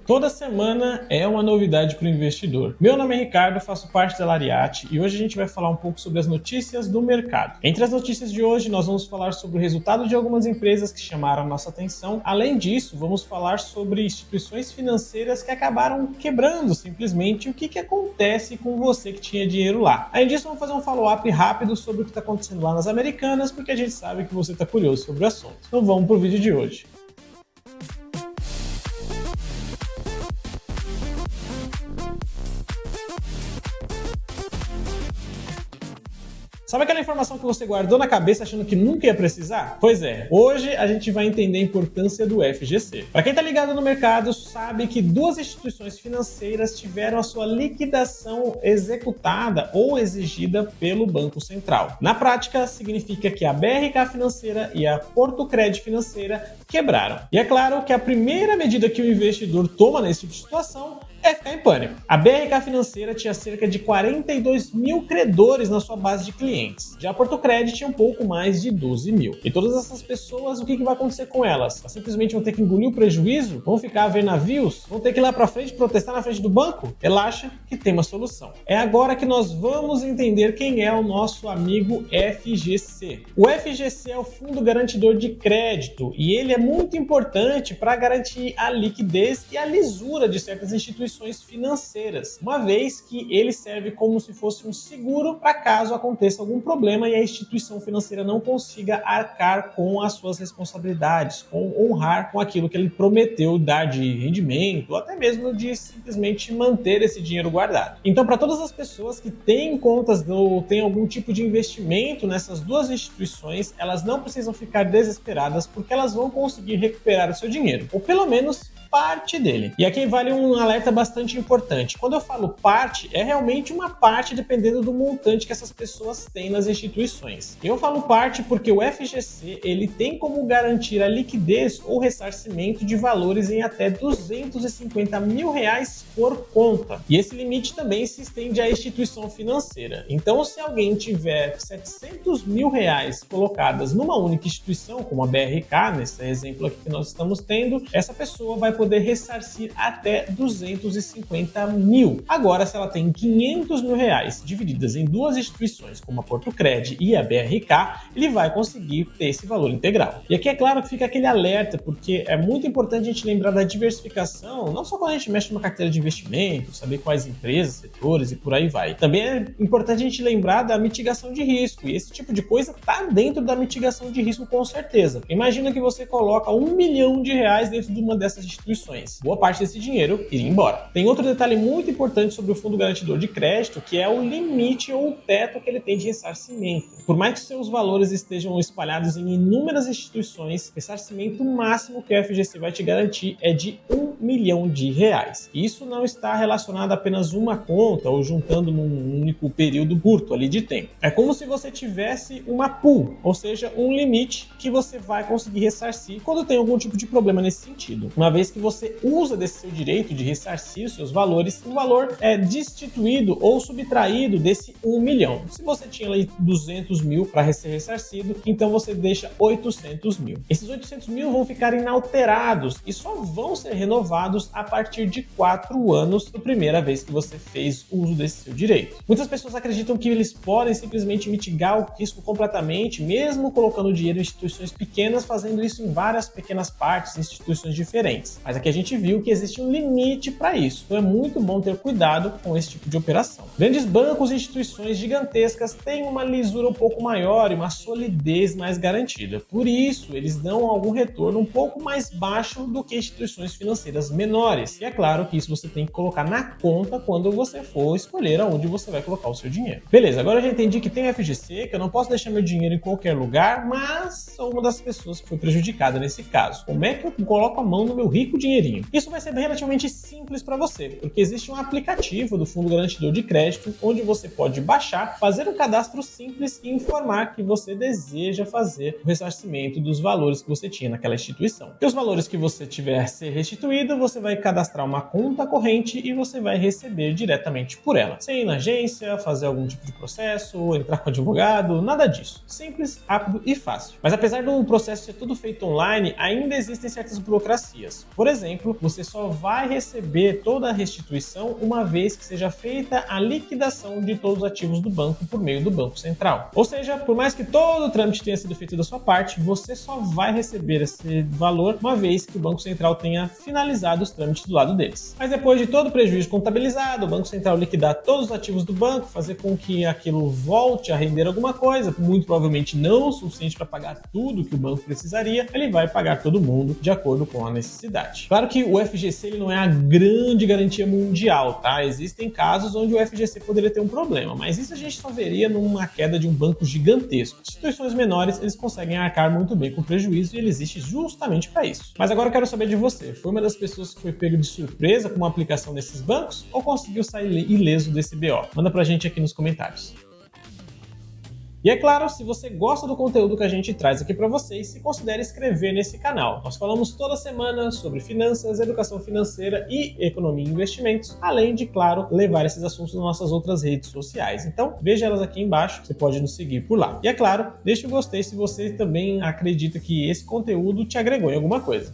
Toda semana é uma novidade para o investidor. Meu nome é Ricardo, faço parte da Lariate e hoje a gente vai falar um pouco sobre as notícias do mercado. Entre as notícias de hoje, nós vamos falar sobre o resultado de algumas empresas que chamaram a nossa atenção. Além disso, vamos falar sobre instituições financeiras que acabaram quebrando simplesmente. O que acontece com você que tinha dinheiro lá. Além disso, vamos fazer um follow-up rápido sobre o que está acontecendo lá nas Americanas, porque a gente sabe que você está curioso sobre o assunto. Então vamos para o vídeo de hoje. Sabe aquela informação que você guardou na cabeça achando que nunca ia precisar? Pois é, hoje a gente vai entender a importância do FGC. Para quem está ligado no mercado, sabe que duas instituições financeiras tiveram a sua liquidação executada ou exigida pelo Banco Central. Na prática, significa que a BRK Financeira e a Portocred Financeira quebraram. E é claro que a primeira medida que o investidor toma nesse tipo de situação é ficar em pânico. A BRK Financeira tinha cerca de 42 mil credores na sua base de clientes. Já a Portocred tinha um pouco mais de 12 mil. E todas essas pessoas, o que vai acontecer com elas? Elas simplesmente vão ter que engolir o prejuízo? Vão ficar a ver navios? Vão ter que ir lá para frente protestar na frente do banco? Relaxa que tem uma solução. É agora que nós vamos entender quem é o nosso amigo FGC. O FGC é o Fundo Garantidor de Crédito e ele é muito importante para garantir a liquidez e a lisura de certas instituições financeiras, uma vez que ele serve como se fosse um seguro para caso aconteça algum problema e a instituição financeira não consiga arcar com as suas responsabilidades, com honrar com aquilo que ele prometeu dar de rendimento, ou até mesmo de simplesmente manter esse dinheiro guardado. Então, para todas as pessoas que têm contas ou têm algum tipo de investimento nessas duas instituições, elas não precisam ficar desesperadas porque elas vão conseguir recuperar o seu dinheiro, ou pelo menos parte dele. E aqui vale um alerta bastante importante. Quando eu falo parte, é realmente uma parte dependendo do montante que essas pessoas têm nas instituições. Eu falo parte porque o FGC ele tem como garantir a liquidez ou ressarcimento de valores em até 250 mil reais por conta. E esse limite também se estende à instituição financeira. Então, se alguém tiver 700 mil reais colocadas numa única instituição, como a BRK, nesse exemplo aqui que nós estamos tendo, essa pessoa vai poder ressarcir até 250 mil. Agora, se ela tem 500 mil reais divididas em duas instituições, como a Portocred e a BRK, ele vai conseguir ter esse valor integral. E aqui é claro que fica aquele alerta, porque é muito importante a gente lembrar da diversificação, não só quando a gente mexe numa carteira de investimento, saber quais empresas, setores e por aí vai. Também é importante a gente lembrar da mitigação de risco, e esse tipo de coisa está dentro da mitigação de risco com certeza. Imagina que você coloca R$1 milhão dentro de uma dessas instituições. Boa parte desse dinheiro iria embora. Tem outro detalhe muito importante sobre o Fundo Garantidor de Crédito, que é o limite ou o teto que ele tem de ressarcimento. Por mais que seus valores estejam espalhados em inúmeras instituições, o ressarcimento máximo que o FGC vai te garantir é de R$1 milhão. Isso não está relacionado a apenas uma conta ou juntando num único período curto ali de tempo. É como se você tivesse uma pool, ou seja, um limite que você vai conseguir ressarcir quando tem algum tipo de problema nesse sentido. Uma vez que você usa desse seu direito de ressarcir os seus valores, o valor é destituído ou subtraído desse 1 milhão. Se você tinha ali 200 mil para ser ressarcido, então você deixa 800 mil. Esses 800 mil vão ficar inalterados e só vão ser renovados a partir de 4 anos da primeira vez que você fez uso desse seu direito. Muitas pessoas acreditam que eles podem simplesmente mitigar o risco completamente, mesmo colocando dinheiro em instituições pequenas, fazendo isso em várias pequenas partes, em instituições diferentes. Mas aqui a gente viu que existe um limite para isso, então é muito bom ter cuidado com esse tipo de operação. Grandes bancos e instituições gigantescas têm uma lisura um pouco maior e uma solidez mais garantida. Por isso, eles dão algum retorno um pouco mais baixo do que instituições financeiras menores. E é claro que isso você tem que colocar na conta quando você for escolher aonde você vai colocar o seu dinheiro. Beleza, agora eu já entendi que tem FGC, que eu não posso deixar meu dinheiro em qualquer lugar, mas sou uma das pessoas que foi prejudicada nesse caso. Como é que eu coloco a mão no meu rico dinheirinho? Isso vai ser relativamente simples para você, porque existe um aplicativo do Fundo Garantidor de Crédito onde você pode baixar, fazer um cadastro simples e informar que você deseja fazer o ressarcimento dos valores que você tinha naquela instituição. E os valores que você tiver a ser restituído, seguida, você vai cadastrar uma conta corrente e você vai receber diretamente por ela, sem ir na agência, fazer algum tipo de processo, entrar com advogado, nada disso. Simples, rápido e fácil. Mas apesar do processo ser tudo feito online, ainda existem certas burocracias. Por exemplo, você só vai receber toda a restituição uma vez que seja feita a liquidação de todos os ativos do banco por meio do Banco Central. Ou seja, por mais que todo o trâmite tenha sido feito da sua parte, você só vai receber esse valor uma vez que o Banco Central tenha finalizado os trâmites do lado deles. Mas depois de todo o prejuízo contabilizado, o Banco Central liquidar todos os ativos do banco, fazer com que aquilo volte a render alguma coisa, muito provavelmente não o suficiente para pagar tudo que o banco precisaria, ele vai pagar todo mundo de acordo com a necessidade. Claro que o FGC ele não é a grande garantia mundial, tá? Existem casos onde o FGC poderia ter um problema, mas isso a gente só veria numa queda de um banco gigantesco. Instituições menores, eles conseguem arcar muito bem com o prejuízo e ele existe justamente para isso. Mas agora eu quero saber de você. Foi uma das pessoas que foi pego de surpresa com uma aplicação desses bancos ou conseguiu sair ileso desse BO? Manda pra gente aqui nos comentários. E é claro, se você gosta do conteúdo que a gente traz aqui para vocês, se considere inscrever nesse canal. Nós falamos toda semana sobre finanças, educação financeira e economia e investimentos, além de, claro, levar esses assuntos nas nossas outras redes sociais. Então, veja elas aqui embaixo, você pode nos seguir por lá. E é claro, deixe o gostei se você também acredita que esse conteúdo te agregou em alguma coisa.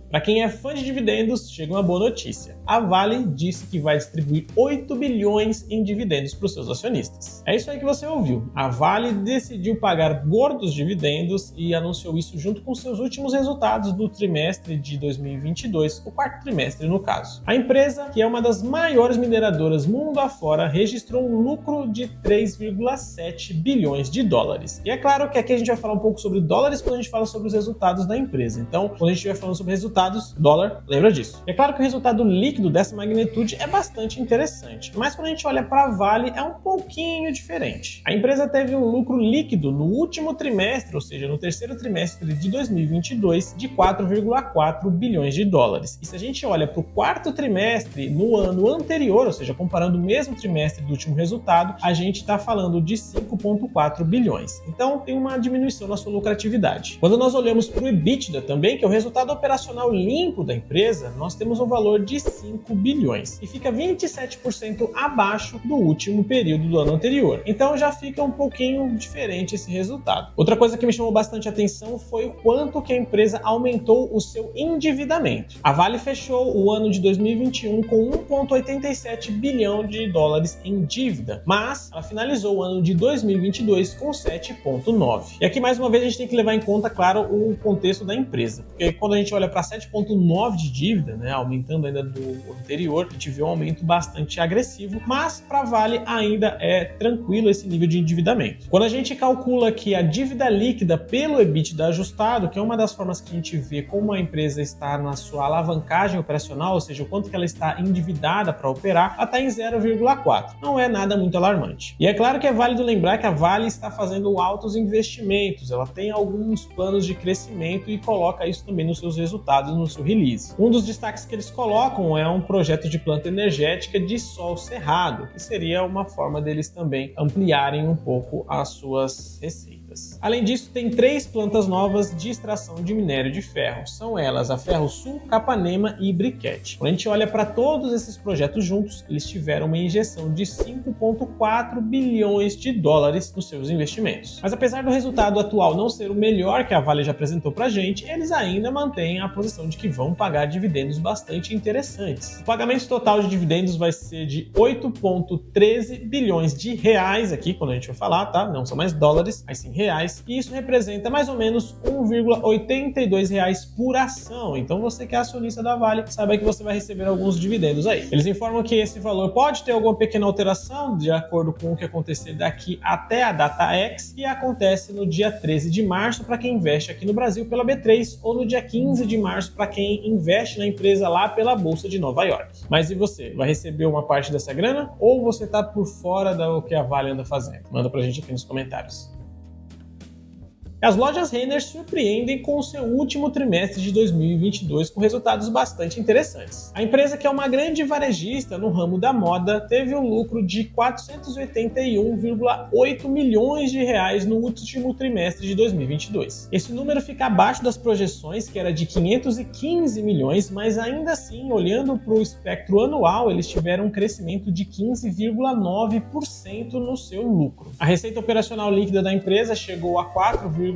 Para quem é fã de dividendos, chega uma boa notícia. A Vale disse que vai distribuir 8 bilhões em dividendos para os seus acionistas. É isso aí que você ouviu. A Vale decidiu pagar gordos dividendos e anunciou isso junto com seus últimos resultados do trimestre de 2022, o quarto trimestre no caso. A empresa, que é uma das maiores mineradoras mundo afora, registrou um lucro de 3,7 bilhões de dólares. E é claro que aqui a gente vai falar um pouco sobre dólares quando a gente fala sobre os resultados da empresa. Então, quando a gente estiver falando sobre resultados, dólar, lembra disso. É claro que o resultado líquido dessa magnitude é bastante interessante, mas quando a gente olha para a Vale é um pouquinho diferente. A empresa teve um lucro líquido no último trimestre, ou seja, no terceiro trimestre de 2022, de 4,4 bilhões de dólares. E se a gente olha para o quarto trimestre no ano anterior, ou seja, comparando o mesmo trimestre do último resultado, a gente está falando de 5,4 bilhões. Então tem uma diminuição na sua lucratividade. Quando nós olhamos para o EBITDA também, que é o resultado operacional limpo da empresa, nós temos um valor de 5 bilhões e fica 27% abaixo do último período do ano anterior. Então já fica um pouquinho diferente esse resultado. Outra coisa que me chamou bastante atenção foi o quanto que a empresa aumentou o seu endividamento. A Vale fechou o ano de 2021 com 1,87 bilhão de dólares em dívida, mas ela finalizou o ano de 2022 com 7,9. E aqui mais uma vez a gente tem que levar em conta, claro, o contexto da empresa, porque quando a gente olha para 7,9 de dívida, né, aumentando ainda do anterior, a gente vê um aumento bastante agressivo, mas para a Vale ainda é tranquilo esse nível de endividamento. Quando a gente calcula que a dívida líquida pelo EBITDA ajustado, que é uma das formas que a gente vê como a empresa está na sua alavancagem operacional, ou seja, o quanto que ela está endividada para operar, ela está em 0,4. Não é nada muito alarmante. E é claro que é válido lembrar que a Vale está fazendo altos investimentos, ela tem alguns planos de crescimento e coloca isso também nos seus resultados no seu release. Um dos destaques que eles colocam é um projeto de planta energética de sol cerrado, que seria uma forma deles também ampliarem um pouco as suas receitas. Além disso, tem 3 plantas novas de extração de minério de ferro. São elas a Ferro Sul, Capanema e Briquete. Quando a gente olha para todos esses projetos juntos, eles tiveram uma injeção de 5,4 bilhões de dólares nos seus investimentos. Mas apesar do resultado atual não ser o melhor que a Vale já apresentou para a gente, eles ainda mantêm a posição de que vão pagar dividendos bastante interessantes. O pagamento total de dividendos vai ser de 8,13 bilhões de reais aqui, quando a gente vai falar, tá? Não são mais dólares, mas sim reais, e isso representa mais ou menos 1,82 reais por ação. Então você que é acionista da Vale, saiba que você vai receber alguns dividendos aí. Eles informam que esse valor pode ter alguma pequena alteração de acordo com o que acontecer daqui até a data X, e acontece no dia 13 de março para quem investe aqui no Brasil pela B3, ou no dia 15 de março para quem investe na empresa lá pela Bolsa de Nova York. Mas e você? Vai receber uma parte dessa grana ou você está por fora do que a Vale anda fazendo? Manda pra gente aqui nos comentários. As lojas Renner surpreendem com o seu último trimestre de 2022 com resultados bastante interessantes. A empresa, que é uma grande varejista no ramo da moda, teve um lucro de 481,8 milhões de reais no último trimestre de 2022. Esse número fica abaixo das projeções, que era de 515 milhões, mas ainda assim, olhando para o espectro anual, eles tiveram um crescimento de 15,9% no seu lucro. A receita operacional líquida da empresa chegou a 4,04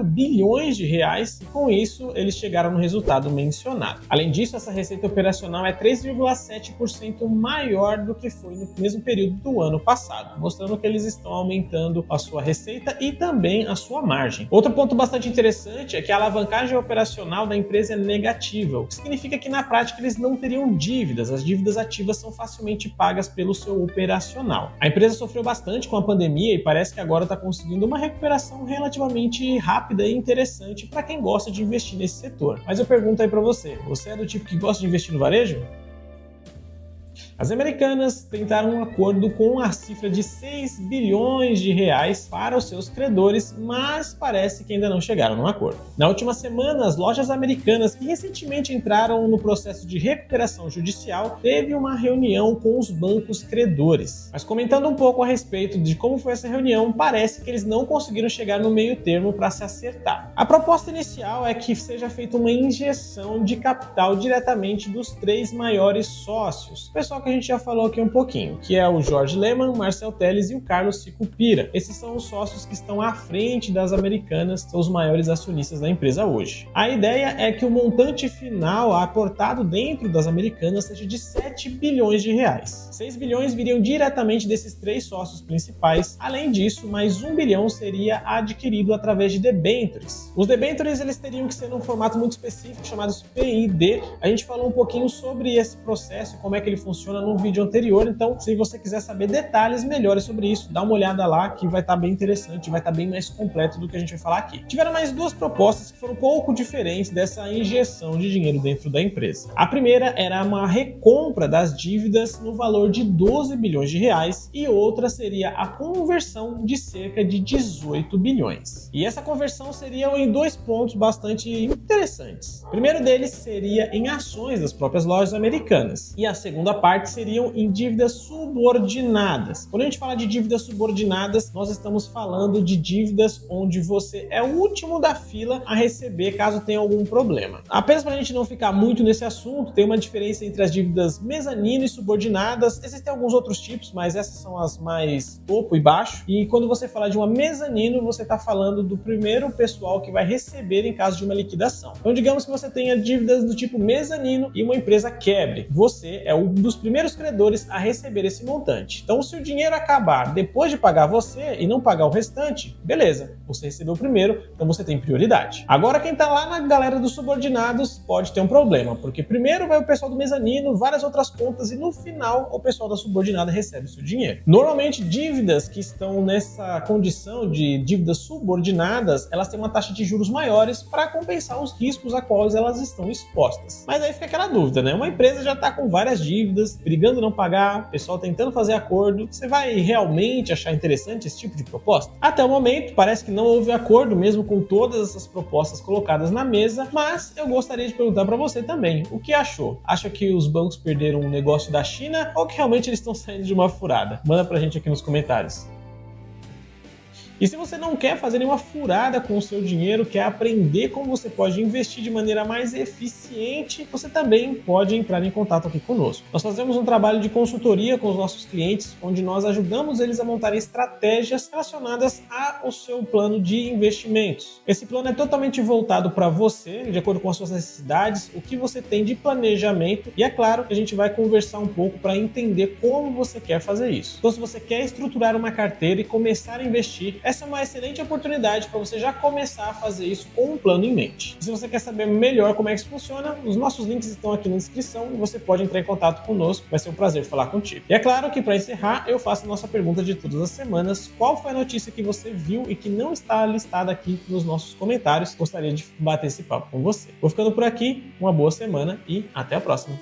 bilhões de reais e com isso eles chegaram no resultado mencionado. Além disso, essa receita operacional é 3,7% maior do que foi no mesmo período do ano passado, mostrando que eles estão aumentando a sua receita e também a sua margem. Outro ponto bastante interessante é que a alavancagem operacional da empresa é negativa, o que significa que na prática eles não teriam dívidas, as dívidas ativas são facilmente pagas pelo seu operacional. A empresa sofreu bastante com a pandemia e parece que agora está conseguindo uma recuperação relativamente rápida e interessante para quem gosta de investir nesse setor. Mas eu pergunto aí para você é do tipo que gosta de investir no varejo? As Americanas tentaram um acordo com a cifra de 6 bilhões de reais para os seus credores, mas parece que ainda não chegaram num acordo. Na última semana, as lojas Americanas, que recentemente entraram no processo de recuperação judicial, teve uma reunião com os bancos credores. Mas comentando um pouco a respeito de como foi essa reunião, parece que eles não conseguiram chegar no meio termo para se acertar. A proposta inicial é que seja feita uma injeção de capital diretamente dos 3 maiores sócios, o pessoal que a gente já falou aqui um pouquinho, que é o Jorge Lehmann, Marcel Telles e o Carlos Sicupira. Esses são os sócios que estão à frente das Americanas, são os maiores acionistas da empresa hoje. A ideia é que o montante final aportado dentro das Americanas seja de 7 bilhões de reais. 6 bilhões viriam diretamente desses 3 sócios principais. Além disso, mais 1 bilhão seria adquirido através de debêntures. Os debêntures eles teriam que ser num formato muito específico, chamados PID. A gente falou um pouquinho sobre esse processo, como é que ele funciona no vídeo anterior, então se você quiser saber detalhes melhores sobre isso, dá uma olhada lá que vai estar bem interessante, vai estar bem mais completo do que a gente vai falar aqui. Tiveram mais 2 propostas que foram um pouco diferentes dessa injeção de dinheiro dentro da empresa. A primeira era uma recompra das dívidas no valor de 12 bilhões de reais e outra seria a conversão de cerca de 18 bilhões. E essa conversão seria em 2 pontos bastante interessantes. O primeiro deles seria em ações das próprias lojas Americanas e a segunda parte seriam em dívidas subordinadas. Quando a gente fala de dívidas subordinadas, nós estamos falando de dívidas onde você é o último da fila a receber caso tenha algum problema. Apenas para a gente não ficar muito nesse assunto, tem uma diferença entre as dívidas mezanino e subordinadas. Existem alguns outros tipos, mas essas são as mais topo e baixo. E quando você fala de uma mezanino, você está falando do primeiro pessoal que vai receber em caso de uma liquidação. Então digamos que você tenha dívidas do tipo mezanino e uma empresa quebre. Você é um dos primeiros credores a receber esse montante. Então, se o dinheiro acabar depois de pagar você e não pagar o restante, beleza, você recebeu primeiro, então você tem prioridade. Agora, quem tá lá na galera dos subordinados pode ter um problema, porque primeiro vai o pessoal do mezanino, várias outras contas e no final o pessoal da subordinada recebe o seu dinheiro. Normalmente, dívidas que estão nessa condição de dívidas subordinadas, elas têm uma taxa de juros maiores para compensar os riscos a quais elas estão expostas. Mas aí fica aquela dúvida, né? Uma empresa já está com várias dívidas, brigando não pagar, o pessoal tentando fazer acordo. Você vai realmente achar interessante esse tipo de proposta? Até o momento, parece que não houve acordo mesmo com todas essas propostas colocadas na mesa, mas eu gostaria de perguntar para você também, o que achou? Acha que os bancos perderam um negócio da China ou que realmente eles estão saindo de uma furada? Manda pra gente aqui nos comentários. E se você não quer fazer nenhuma furada com o seu dinheiro, quer aprender como você pode investir de maneira mais eficiente, você também pode entrar em contato aqui conosco. Nós fazemos um trabalho de consultoria com os nossos clientes, onde nós ajudamos eles a montarem estratégias relacionadas ao seu plano de investimentos. Esse plano é totalmente voltado para você, de acordo com as suas necessidades, o que você tem de planejamento, e é claro que a gente vai conversar um pouco para entender como você quer fazer isso. Então, se você quer estruturar uma carteira e começar a investir, essa é uma excelente oportunidade para você já começar a fazer isso com um plano em mente. E se você quer saber melhor como é que isso funciona, os nossos links estão aqui na descrição e você pode entrar em contato conosco, vai ser um prazer falar contigo. E é claro que para encerrar, eu faço a nossa pergunta de todas as semanas: qual foi a notícia que você viu e que não está listada aqui nos nossos comentários? Gostaria de bater esse papo com você. Vou ficando por aqui, uma boa semana e até a próxima!